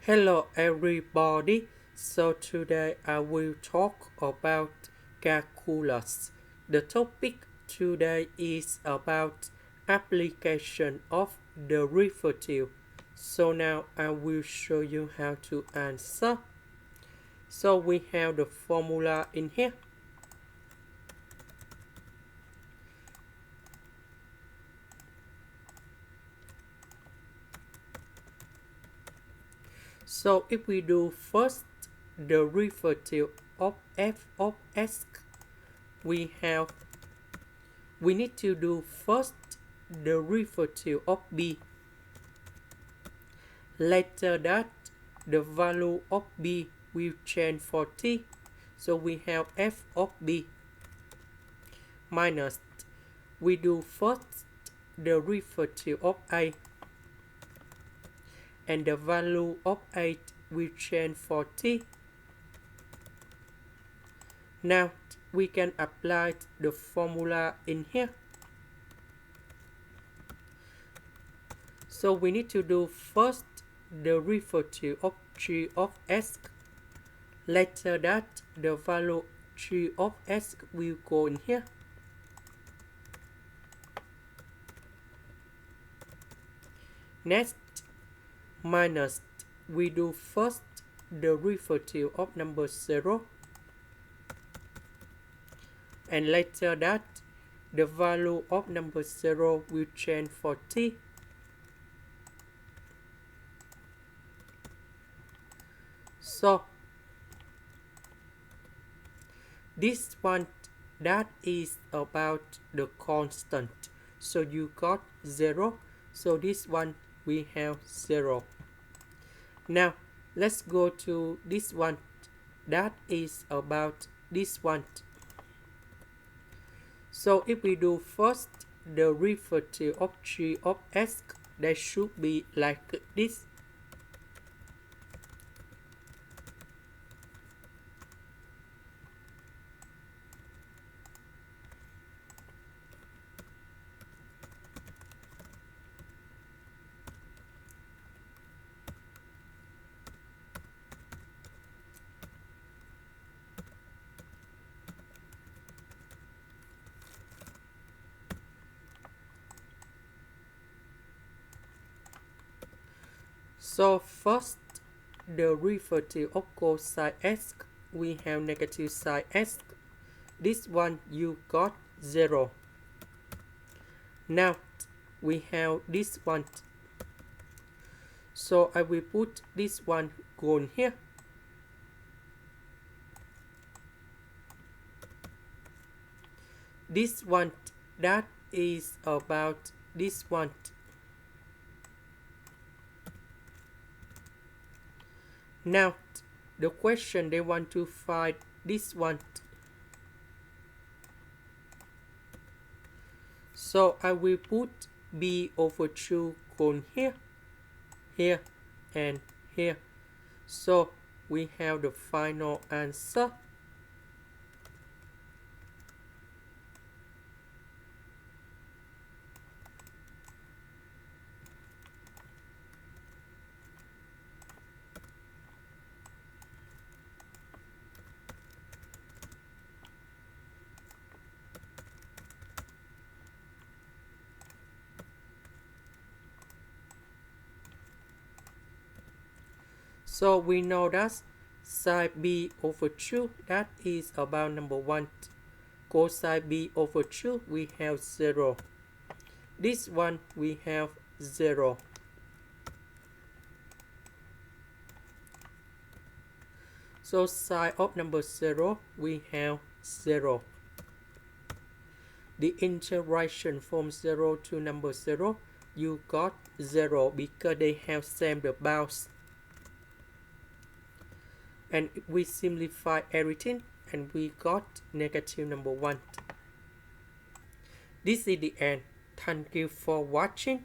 Hello everybody, so today I will talk about calculus. The topic today is about application of derivative. So now I will show you how to answer. So we have the formula in here. So if we do first derivative of f of x, we need to do first derivative of b. Later that the value of b will change for t. So we have f of b minus, we do first derivative of a, and the value of a will change for t. Now we can apply the formula in here. So we need to do first derivative of g of s. Later that the value g of s will go in here. Next, minus, we do first derivative of number 0, and later that the value of number 0 will change for t. So this one, that is about the constant, so you got 0, so this one we have 0. Now let's go to this one, that is about this one. So if we do first derivative of g of s, that should be like this. So first derivative of cosine x, we have negative sine x. This one you got 0. Now we have this one. So I will put this one going here. This one, that is about this one. Now the question, they want to find this one. So I will put b over 2 going here, here, and here. So we have the final answer. So we know that sine b over 2, that is about number 1. Cosine b over 2, we have 0. This one we have 0. So sine of number 0, we have 0. The integration from 0 to number 0, you got 0 because they have same the bounds. And we simplify everything, and we got negative number 1. This is the end. Thank you for watching.